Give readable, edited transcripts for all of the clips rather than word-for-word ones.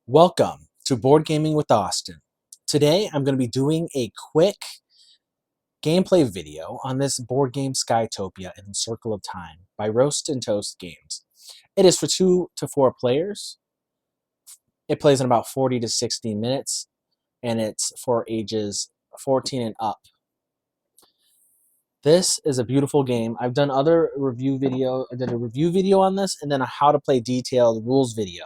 Welcome to Board Gaming with Austin. Today I'm going to be doing a quick gameplay video on this board game Skytopia in Circle of Time by Roast and Toast Games. It is for 2 to 4 players. It plays in about 40 to 60 minutes and it's for ages 14 and up. This is a beautiful game. I've done other review video. I did a review video on this and then a how to play detailed rules video.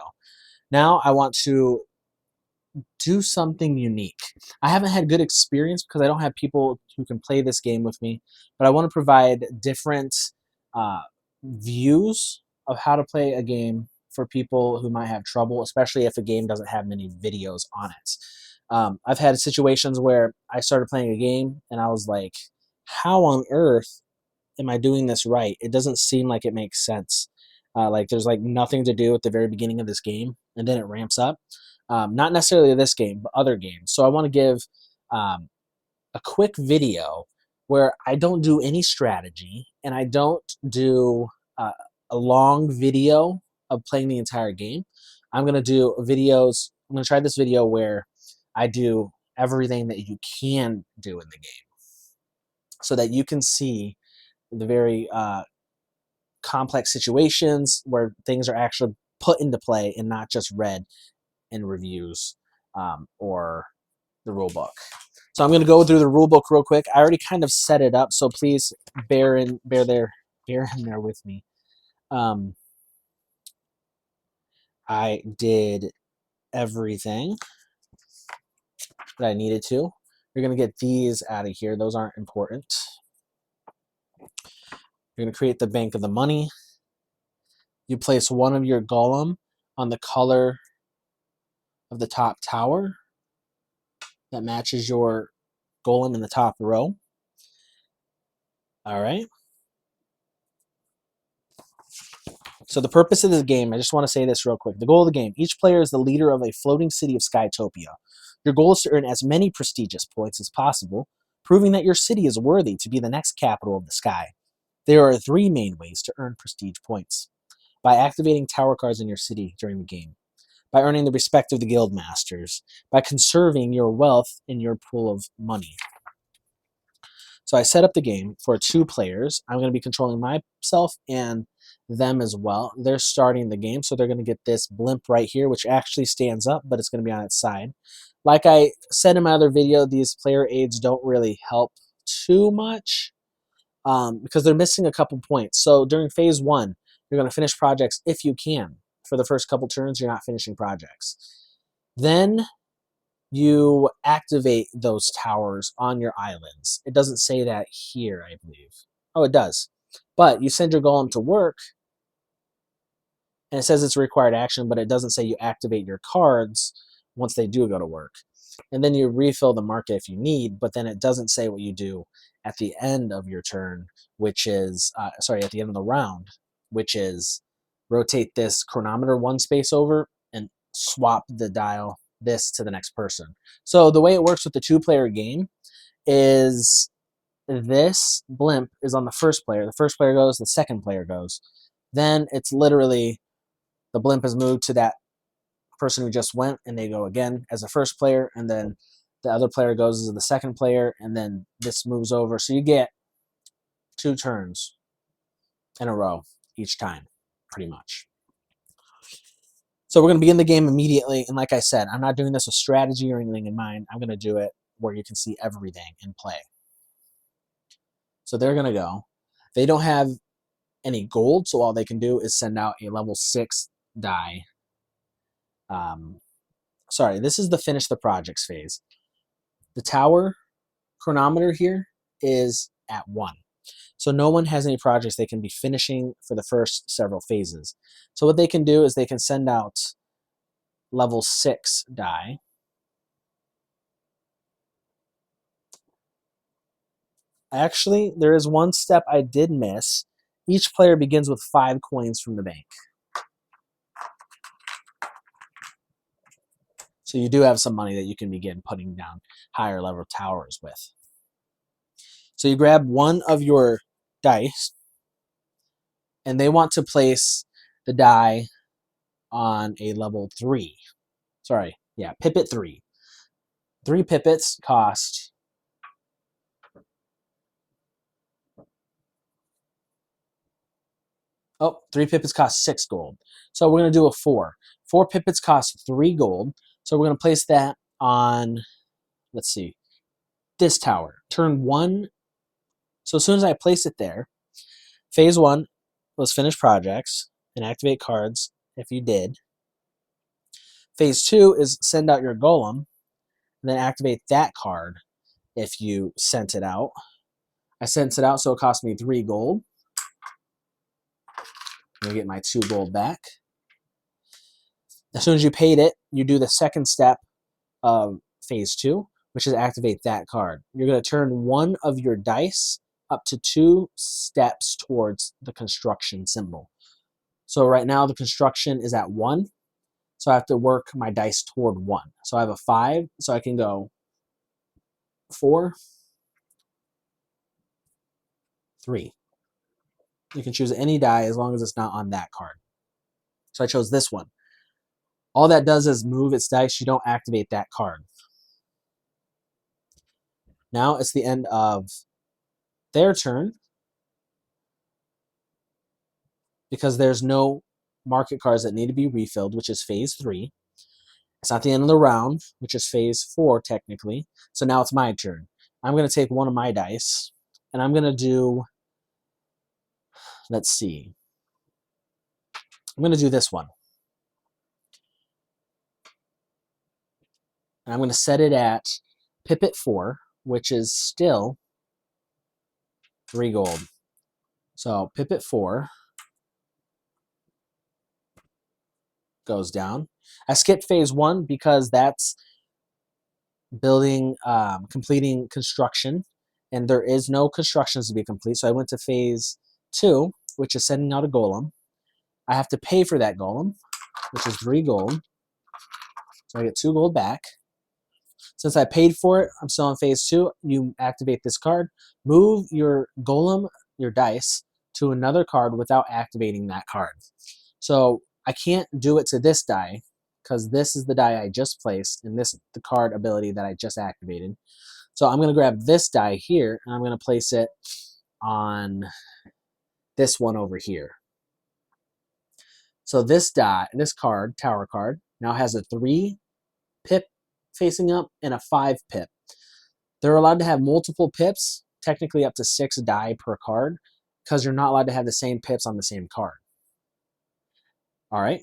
Now I want to do something unique. I haven't had good experience because I don't have people who can play this game with me, but I want to provide different uh, views of how to play a game for people who might have trouble, especially if a game doesn't have many videos on it. I've had situations where I started playing a game and I was like, how on earth am I doing this right? It doesn't seem like it makes sense. Like there's like nothing to do at the very beginning of this game, and then it ramps up. Not necessarily this game, but other games. So I want to give a quick video where I don't do any strategy and I don't do a long video of playing the entire game. I'm going to do videos. I'm going to try this video where I do everything that you can do in the game so that you can see the very complex situations where things are actually put into play and not just read in reviews or the rule book. So I'm going to go through the rule book real quick. I already kind of set it up, so please bear in there with me. I did everything that I needed to. You're going to get these out of here. Those aren't important. You're going to create the bank of the money. You place one of your golem on the color of the top tower that matches your golem in the top row. All right. So the purpose of this game, I just want to say this real quick. The goal of the game, each player is the leader of a floating city of Skytopia. Your goal is to earn as many prestigious points as possible, proving that your city is worthy to be the next capital of the sky. There are 3 main ways to earn prestige points. By activating tower cards in your city during the game, by earning the respect of the guild masters, by conserving your wealth in your pool of money. So I set up the game for 2 players. I'm going to be controlling myself and them as well. They're starting the game, so they're going to get this blimp right here, which actually stands up, but it's going to be on its side. Like I said in my other video, these player aids don't really help too much because they're missing a couple points. So during phase 1, you're going to finish projects if you can. For the first couple turns, you're not finishing projects. Then you activate those towers on your islands. It doesn't say that here, I believe. Oh, it does. But you send your golem to work, and it says it's a required action, but it doesn't say you activate your cards once they do go to work. And then you refill the market if you need, but then it doesn't say what you do at the end of your turn, which is, at the end of the round, which is rotate this chronometer 1 space over and swap the dial this to the next person. So the way it works with the 2-player game is this blimp is on the first player. The first player goes, the second player goes. Then it's literally the blimp is moved to that person who just went, and they go again as a first player, and then the other player goes as the second player, and then this moves over. So you get 2 turns in a row each time, pretty much. So we're going to begin the game immediately, and like I said, I'm not doing this with strategy or anything in mind. I'm going to do it where you can see everything in play. So they're going to go. They don't have any gold, so all they can do is send out a level 6 die. This is the finish the projects phase. The tower chronometer here is at 1. So no one has any projects they can be finishing for the first several phases. So what they can do is they can send out level 6 die. Actually, there is one step I did miss. Each player begins with 5 coins from the bank. So you do have some money that you can begin putting down higher level towers with. So you grab one of your dice, and they want to place the die on a level 3. Sorry, yeah, pipit 3. 3 pipits cost... Oh, 3 pipits cost 6 gold. So we're going to do a 4. 4 pipits cost 3 gold. So we're going to place that on, let's see, this tower. Turn 1. So as soon as I place it there, phase 1 was finish projects and activate cards if you did. Phase 2 is send out your golem and then activate that card if you sent it out. I sent it out, so it cost me 3 gold. I'm going to get my 2 gold back. As soon as you paid it, you do the second step of phase 2, which is activate that card. You're going to turn 1 of your dice up to 2 steps towards the construction symbol. So right now the construction is at 1, so I have to work my dice toward 1. So I have a 5, so I can go 4, 3. You can choose any die as long as it's not on that card. So I chose this one. All that does is move its dice. You don't activate that card. Now it's the end of their turn because there's no market cards that need to be refilled, which is phase 3. It's not the end of the round, which is phase 4 technically. So now it's my turn. I'm going to take one of my dice and I'm going to do, let's see, I'm going to do this one. And I'm going to set it at pipit 4, which is still 3 gold. So pipit 4 goes down. I skipped phase 1 because that's building, completing construction, and there is no constructions to be complete. So I went to phase 2, which is sending out a golem. I have to pay for that golem, which is 3 gold. So I get 2 gold back. Since I paid for it, I'm still on phase 2. You activate this card. Move your golem, your dice, to another card without activating that card. So I can't do it to this die because this is the die I just placed and this is the card ability that I just activated. So I'm going to grab this die here and I'm going to place it on this one over here. So this die, this card, tower card, now has a 3 pip facing up and a 5 pip. They're allowed to have multiple pips, technically up to 6 die per card, because you're not allowed to have the same pips on the same card. All right,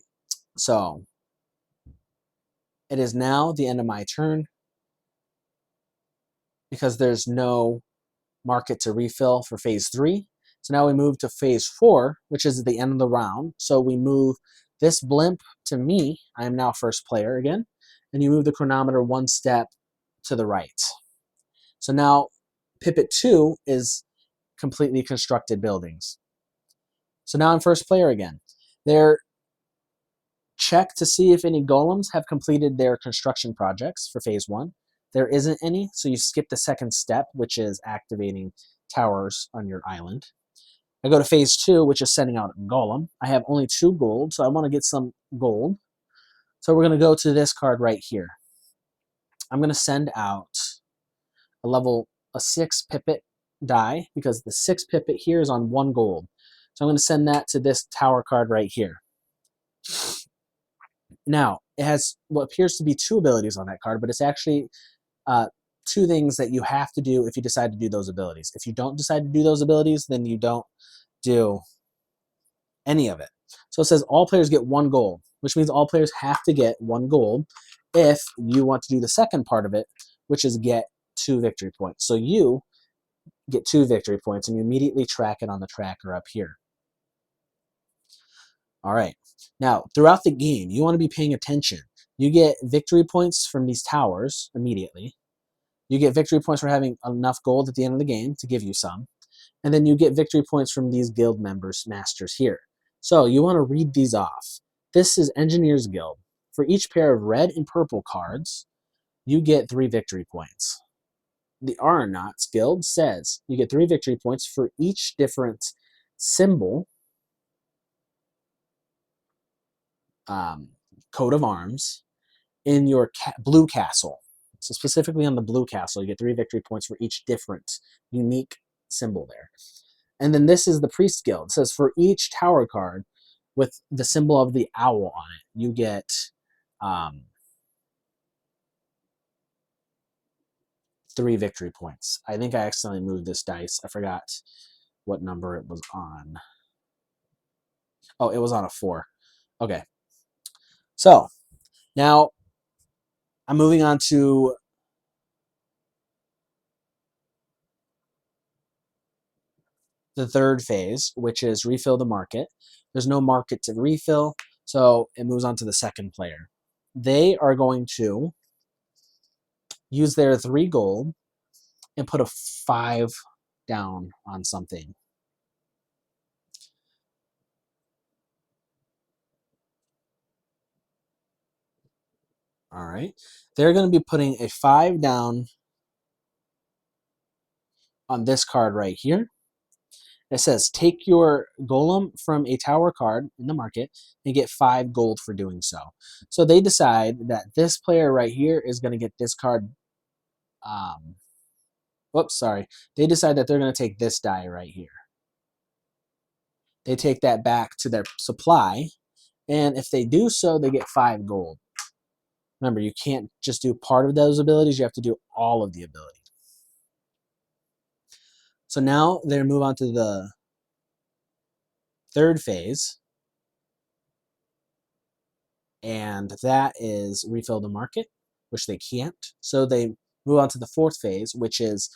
so it is now the end of my turn because there's no market to refill for phase 3. So now we move to phase 4, which is at the end of the round. So we move this blimp to me. I am now first player again. And you move the chronometer 1 step to the right. So now pipit 2 is completely constructed buildings. So now I'm first player again. They're check to see if any golems have completed their construction projects for phase 1. There isn't any, so you skip the second step, which is activating towers on your island. I go to phase 2, which is sending out a golem. I have only 2 gold, so I want to get some gold. So we're going to go to this card right here. I'm going to send out a 6 pipit die because the 6 pipit here is on 1 gold. So I'm going to send that to this tower card right here. Now, it has what appears to be 2 abilities on that card, but it's actually 2 things that you have to do if you decide to do those abilities. If you don't decide to do those abilities, then you don't do any of it. So it says all players get 1 gold, which means all players have to get 1 gold if you want to do the second part of it, which is get 2 victory points. So you get 2 victory points and you immediately track it on the tracker up here. All right. Now, throughout the game, you want to be paying attention. You get victory points from these towers immediately. You get victory points for having enough gold at the end of the game to give you some. And then you get victory points from these guild members, masters here. So you want to read these off. This is Engineers Guild. For each pair of red and purple cards, you get 3 victory points. The Aeronauts Guild says you get 3 victory points for each different symbol, coat of arms, in your blue castle. So specifically on the blue castle, you get 3 victory points for each different unique symbol there. And then this is the Priest Guild. It says for each tower card with the symbol of the owl on it, you get 3 victory points. I think I accidentally moved this dice. I forgot what number it was on. Oh, it was on a 4. Okay. So now I'm moving on to the third phase, which is refill the market. There's no market to refill, so it moves on to the second player. They are going to use their 3 gold and put a 5 down on something. All right. They're going to be putting a 5 down on this card right here. It says, take your golem from a tower card in the market and get 5 gold for doing so. So they decide that this player right here is going to get this card. Whoops, sorry. They decide that they're going to take this die right here. They take that back to their supply, and if they do so, they get 5 gold. Remember, you can't just do part of those abilities. You have to do all of the abilities. So now they move on to the third phase, and that is refill the market, which they can't. So they move on to the fourth phase, which is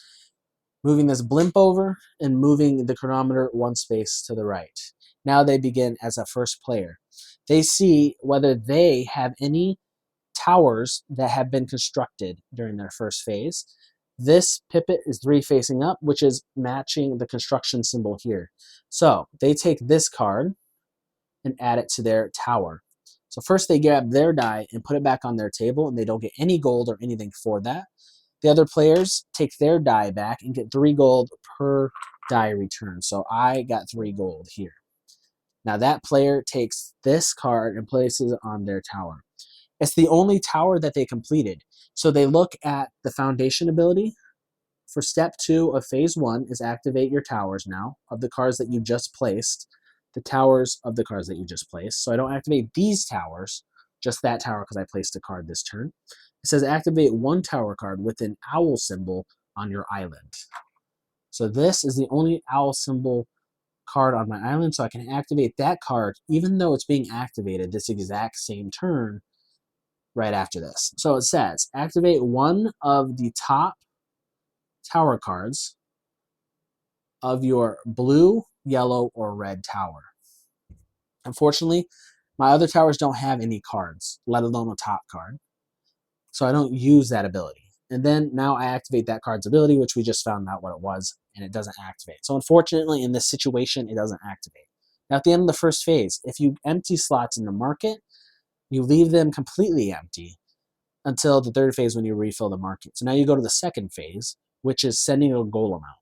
moving this blimp over and moving the chronometer 1 space to the right. Now they begin as a first player. They see whether they have any towers that have been constructed during their first phase. This pipet is 3 facing up, which is matching the construction symbol here. So they take this card and add it to their tower. So first they grab their die and put it back on their table, and they don't get any gold or anything for that. The other players take their die back and get 3 gold per die return. So I got 3 gold here. Now that player takes this card and places it on their tower. It's the only tower that they completed. So they look at the foundation ability. For step 2 of phase 1 is activate your towers now of the cards that you just placed. The towers of the cards that you just placed. So I don't activate these towers, just that tower because I placed a card this turn. It says activate 1 tower card with an owl symbol on your island. So this is the only owl symbol card on my island, so I can activate that card even though it's being activated this exact same turn right after this. So it says activate 1 of the top tower cards of your blue, yellow, or red tower. Unfortunately, my other towers don't have any cards, let alone a top card. So I don't use that ability. And then now I activate that card's ability, which we just found out what it was, and it doesn't activate. So unfortunately, in this situation, it doesn't activate. Now at the end of the first phase, if you empty slots in the market, you leave them completely empty until the third phase when you refill the market. So now you go to the second phase, which is sending a golem out.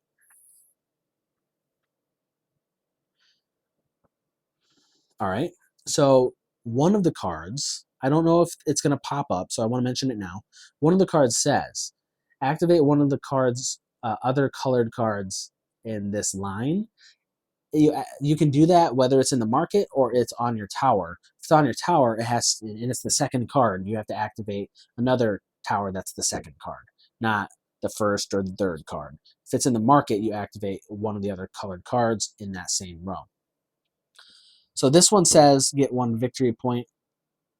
All right. So one of the cards, I don't know if it's going to pop up, so I want to mention it now. One of the cards says, activate one of the cards, other colored cards in this line. You can do that whether it's in the market or it's on your tower. If it's on your tower, it has, and it's the second card. You have to activate another tower that's the second card, not the first or the third card. If it's in the market, you activate one of the other colored cards in that same row. So this one says get 1 victory point.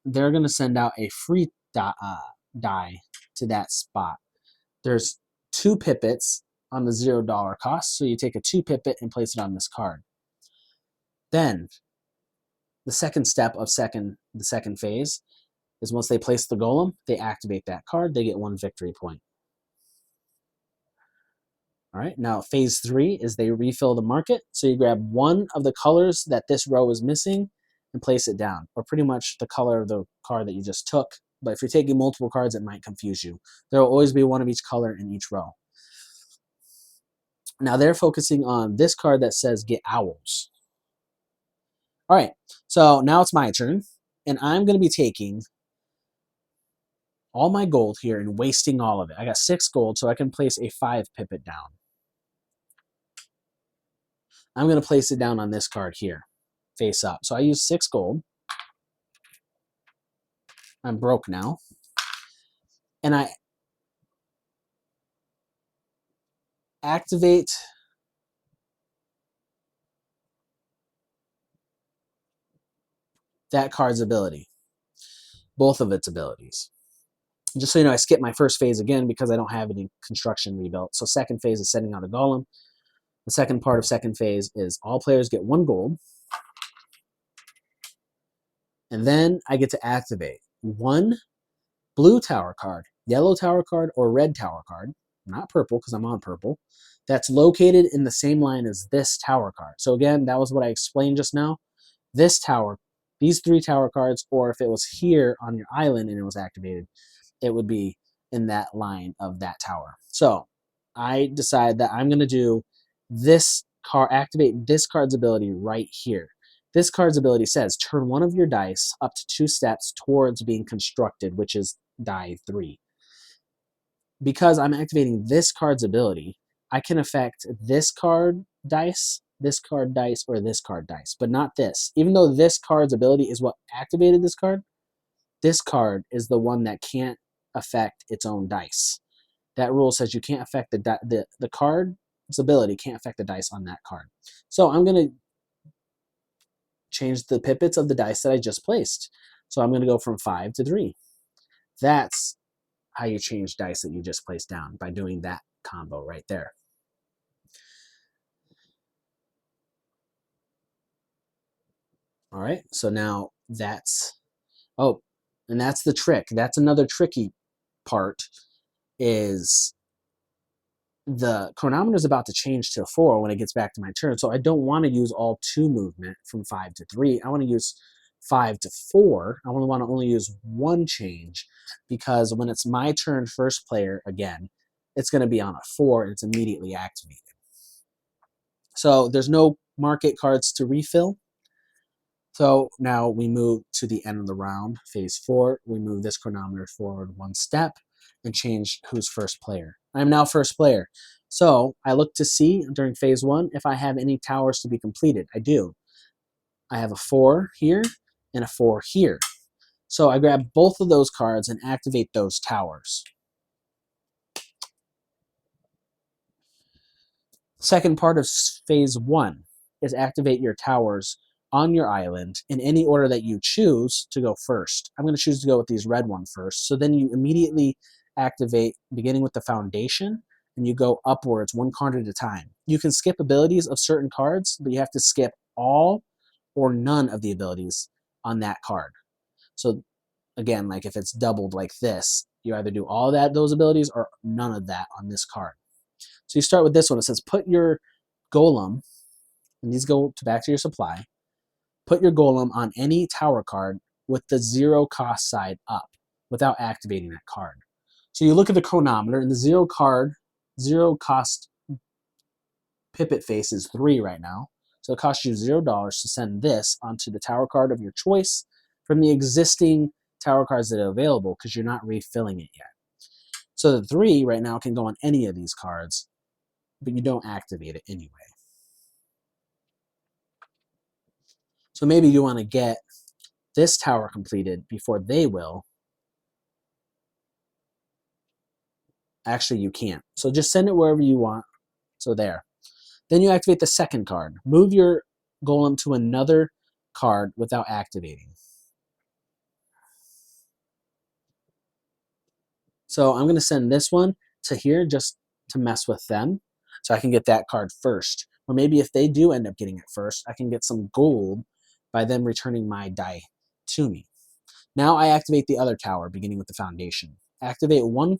They're going to send out a free die to that spot. There's 2 pipets on the $0 cost, so you take a 2 pipet and place it on this card. Then the second step of the second phase is once they place the golem, they activate that card, they get 1 victory point. All right, now phase 3 is they refill the market. So you grab 1 of the colors that this row is missing and place it down, or pretty much the color of the card that you just took. But if you're taking multiple cards, it might confuse you. There will always be 1 of each color in each row. Now they're focusing on this card that says get owls. All right, so now it's my turn, and I'm going to be taking all my gold here and wasting all of it. I got 6 gold, so I can place a 5 pipit down. I'm going to place it down on this card here, face up. So I use 6 gold. I'm broke now. And I activate that card's ability, both of its abilities. Just so you know, I skipped my first phase again because I don't have any construction rebuilt. So second phase is setting out a golem. The second part of second phase is all players get 1 gold. And then I get to activate 1 blue tower card, yellow tower card, or red tower card, not purple because I'm on purple, that's located in the same line as this tower card. So again, that was what I explained just now. This tower, these 3 tower cards, or if it was here on your island and it was activated, it would be in that line of that tower. So I decide that I'm going to do this card, activate this card's ability right here. This card's ability says turn 1 of your dice up to 2 steps towards being constructed, which is die 3. Because I'm activating this card's ability, I can affect this card dice, or this card dice, but not this. Even though this card's ability is what activated this card is the one that can't affect its own dice. That rule says you can't affect the card's ability can't affect the dice on that card. So I'm going to change the pipits of the dice that I just placed. So I'm going to go from 5 to 3. That's how you change dice that you just placed down, by doing that combo right there. All right, so now that's, oh, and that's the trick. That's another tricky part, is the chronometer is about to change to 4 when it gets back to my turn. So I don't want to use all 2 movement from 5 to 3. I want to use 5 to 4. I want to only use 1 change, because when it's my turn, first player again, it's going to be on a 4 and it's immediately activated. So there's no market cards to refill. So now we move to the end of the round, phase 4. We move this chronometer forward 1 step and change who's first player. I'm now first player. So I look to see during phase 1 if I have any towers to be completed. I do. I have a 4 here and a 4 here. So I grab both of those cards and activate those towers. Second part of phase 1 is activate your towers on your island in any order that you choose to go first. I'm going to choose to go with these red one first. So then you immediately activate, beginning with the foundation, and you go upwards 1 card at a time. You can skip abilities of certain cards, but you have to skip all or none of the abilities on that card. So again, like if it's doubled like this, you either do all those abilities or none of that on this card. So you start with this one. It says put your golem, and these go back to your supply, put your golem on any tower card with the 0 cost side up without activating that card. So you look at the chronometer, and the 0 cost pipit face is 3 right now. So it costs you $0 to send this onto the tower card of your choice from the existing tower cards that are available, because you're not refilling it yet. So the 3 right now can go on any of these cards, but you don't activate it anyway. So maybe you want to get this tower completed before they will. Actually, you can't. So just send it wherever you want. So there. Then you activate the second card. Move your golem to another card without activating. So I'm going to send this one to here just to mess with them, so I can get that card first. Or maybe if they do end up getting it first, I can get some gold by them returning my die to me. Now I activate the other tower, beginning with the foundation. Activate 1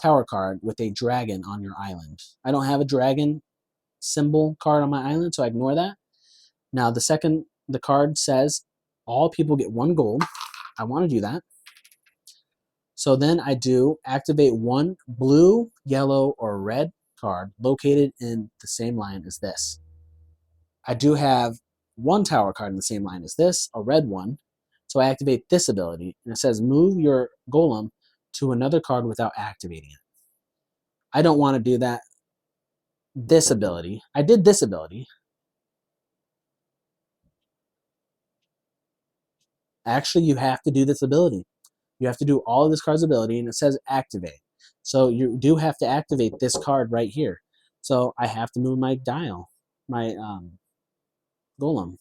tower card with a dragon on your island. I don't have a dragon symbol card on my island, so I ignore that. Now the card says all people get 1 gold. I want to do that. So then I do activate 1 blue, yellow, or red card located in the same line as this. I do have 1 tower card in the same line as this, a red one. So I activate this ability, and it says move your golem to another card without activating it. I don't want to do that. This ability. I did this ability. Actually, you have to do this ability. You have to do all of this card's ability, and it says activate. So you do have to activate this card right here. So I have to move my dial, my golem.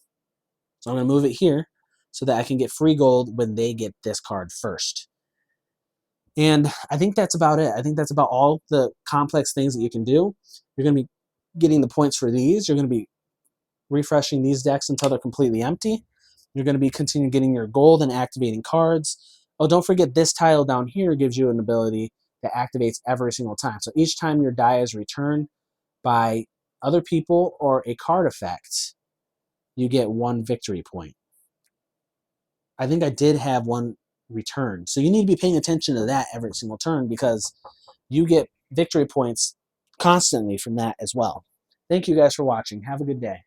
So I'm going to move it here so that I can get free gold when they get this card first. And I think that's about it. I think that's about all the complex things that you can do. You're going to be getting the points for these. You're going to be refreshing these decks until they're completely empty. You're going to be continuing getting your gold and activating cards. Oh, don't forget this tile down here gives you an ability that activates every single time. So each time your die is returned by other people or a card effect, you get 1 victory point. I think I did have 1 return. So you need to be paying attention to that every single turn because you get victory points constantly from that as well. Thank you guys for watching. Have a good day.